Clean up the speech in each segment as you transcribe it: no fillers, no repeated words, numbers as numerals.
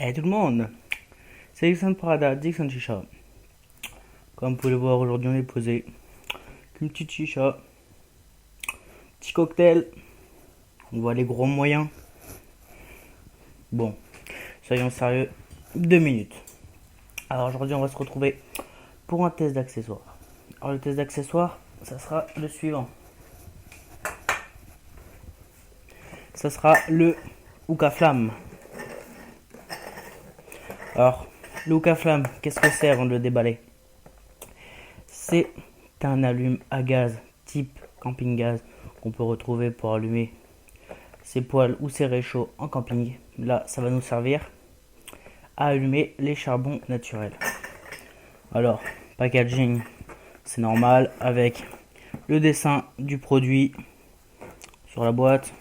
Hey tout le monde, c'est Alexandre Parada, Dixon Chicha. Comme vous pouvez le voir, aujourd'hui on est posé une petite chicha, petit cocktail, on voit les gros moyens. Bon, soyons sérieux, 2 minutes. Alors aujourd'hui on va se retrouver pour un test d'accessoires. Alors le test d'accessoires, ça sera le suivant. Ça sera le hookah flamme. Alors, le hookah flamme, qu'est-ce que c'est avant de le déballer? C'est un allume à gaz type camping gaz qu'on peut retrouver pour allumer ses poêles ou ses réchauds en camping. Là, ça va nous servir à allumer les charbons naturels. Alors, packaging, c'est normal avec le dessin du produit sur la boîte,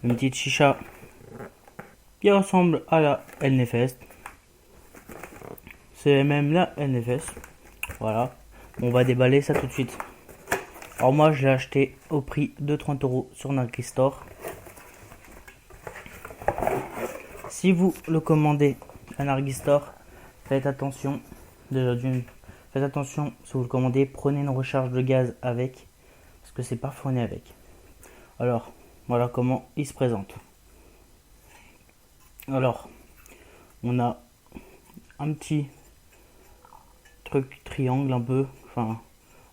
une petite chicha qui ressemble à la Elnefest. C'est même la Elnefest. Voilà. On va déballer ça tout de suite. Alors moi je l'ai acheté au prix de 30 € sur Nike Store. Si vous le commandez à Nike Store, faites attention. Faites attention si vous le commandez, prenez une recharge de gaz avec, parce que c'est pas fourni avec. Alors voilà comment il se présente. Alors on a un petit truc triangle un peu, enfin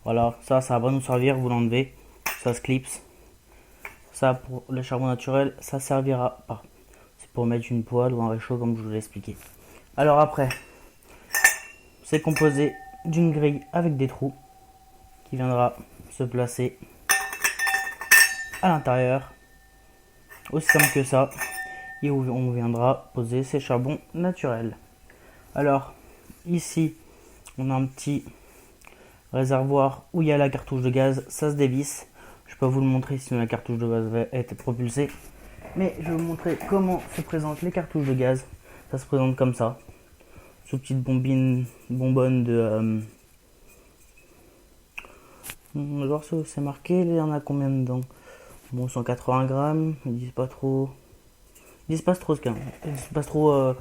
voilà, ça va nous servir, vous l'enlevez, ça se clipse. Ça pour le charbon naturel, ça servira pas, c'est pour mettre une poêle ou un réchaud comme je vous l'ai expliqué. Alors après, c'est composé d'une grille avec des trous qui viendra se placer à l'intérieur, aussi simple que ça, et où on viendra poser ses charbons naturels. Alors ici, on a un petit réservoir où il y a la cartouche de gaz, ça se dévisse. Je peux vous le montrer sinon la cartouche de gaz va être propulsée. Mais je vais vous montrer comment se présentent les cartouches de gaz. Ça se présente comme ça. Sous petite bonbonne de... genre c'est marqué, il y en a combien dedans? Bon, 180 grammes, ils disent pas trop... Ils disent pas trop ce qu'il y a. Ils disent pas trop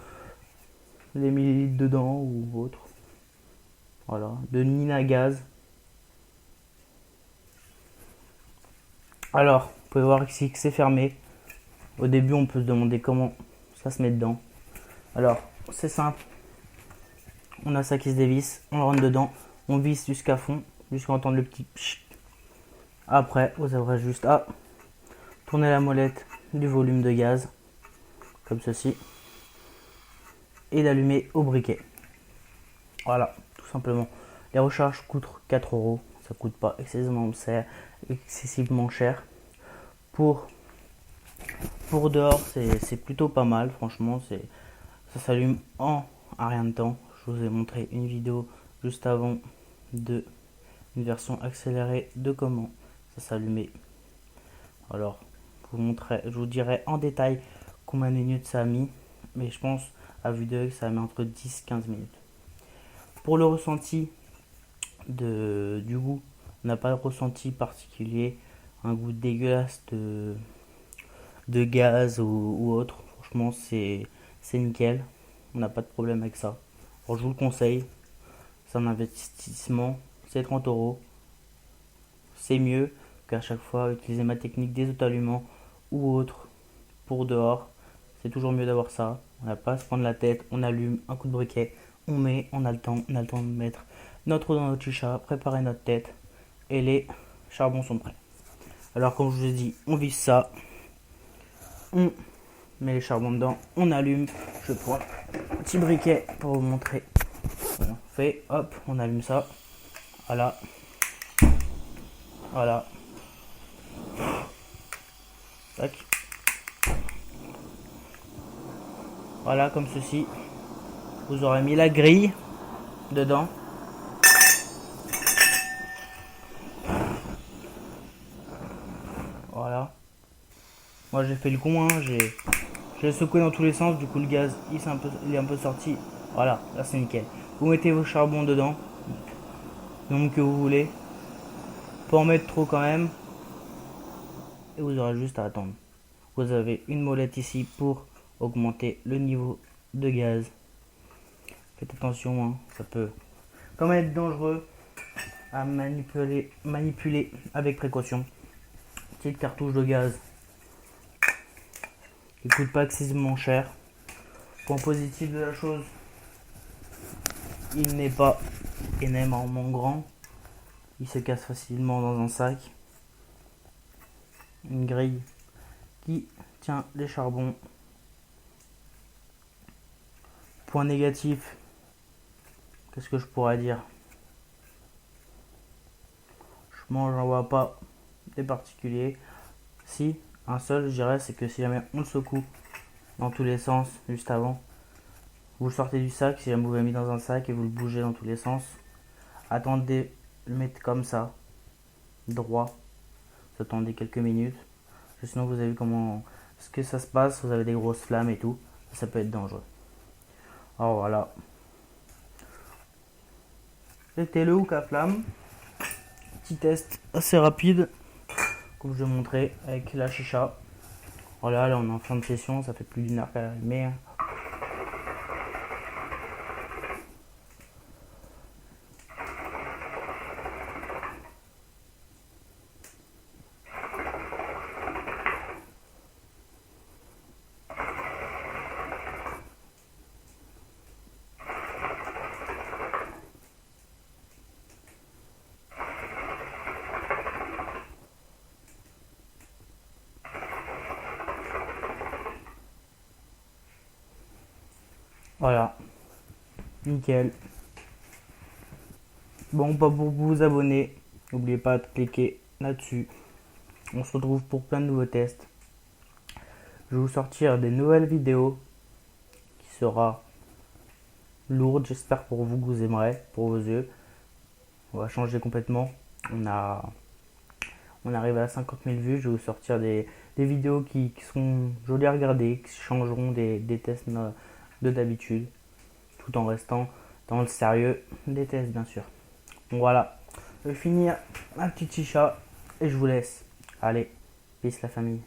les millilitres dedans ou autre. Voilà, de Nina Gaz. Alors, vous pouvez voir ici que c'est fermé. Au début, on peut se demander comment ça se met dedans. Alors, c'est simple. On a ça qui se dévisse, on le rentre dedans, on visse jusqu'à fond, jusqu'à entendre le petit pchit. Après, vous aurez juste à tourner la molette du volume de gaz, comme ceci, et l'allumer au briquet. Voilà, tout simplement. Les recharges coûtent 4 euros, ça coûte pas excessivement cher. Pour dehors, c'est plutôt pas mal, franchement, ça s'allume en rien de temps. Je vous ai montré une vidéo juste avant de une version accélérée de comment ça s'allumait. Alors, je vous dirai en détail combien de minutes ça a mis, mais je pense à vue d'œil ça a mis entre 10-15 minutes. Pour le ressenti du goût, on n'a pas de ressenti particulier, un goût dégueulasse de gaz ou autre. Franchement, c'est nickel, on n'a pas de problème avec ça. Alors, je vous le conseille, c'est un investissement, c'est 30 euros. C'est mieux qu'à chaque fois utiliser ma technique des auto-allumants ou autre pour dehors. C'est toujours mieux d'avoir ça. On n'a pas à se prendre la tête, on allume un coup de briquet, on met, on a le temps de mettre notre eau dans notre chicha, préparer notre tête et les charbons sont prêts. Alors comme je vous ai dit, on visse ça, on met les charbons dedans, on allume. Je prends un petit briquet pour vous montrer. On fait, hop, on allume ça. Voilà. Voilà. Tac. Voilà, comme ceci. Vous aurez mis la grille dedans. Voilà. Moi j'ai fait le con, hein. J'ai secoué dans tous les sens, du coup le gaz il est un peu sorti. Voilà, là c'est nickel. Vous mettez vos charbons dedans, le nombre que vous voulez. Pas en mettre trop quand même. Et vous aurez juste à attendre. Vous avez une molette ici pour augmenter le niveau de gaz. Faites attention, hein, ça peut quand même être dangereux à manipuler avec précaution. Petite cartouche de gaz qui coûte pas excessivement cher. Point positif de la chose, il n'est pas énormément grand. Il se casse facilement dans un sac. Une grille qui tient les charbons. Point négatif, qu'est-ce que je pourrais dire? J'en vois pas des particuliers. Si, un seul, je dirais, c'est que si jamais on le secoue dans tous les sens juste avant, vous le sortez du sac, si jamais vous l'avez mis dans un sac et vous le bougez dans tous les sens, attendez, le mettre comme ça, droit, vous attendez quelques minutes, sinon vous avez vu comment ce que ça se passe, vous avez des grosses flammes et tout, ça peut être dangereux. Alors voilà, c'était le hook à flamme, petit test assez rapide, comme je vais montrer avec la chicha. Voilà, là on est en fin de session, ça fait plus d'une heure qu'elle est allumée. Voilà, Nickel. Bon, pas pour vous abonner. N'oubliez pas de cliquer là-dessus. On se retrouve pour plein de nouveaux tests. Je vais vous sortir des nouvelles vidéos qui sera lourde, j'espère pour vous que vous aimerez, pour vos yeux. On va changer complètement. On arrive à 50 000 vues. Je vais vous sortir des vidéos qui seront jolies à regarder, qui changeront des tests de d'habitude, tout en restant dans le sérieux des tests, bien sûr. Donc voilà, je vais finir ma petite chicha et je vous laisse. Allez, peace la famille.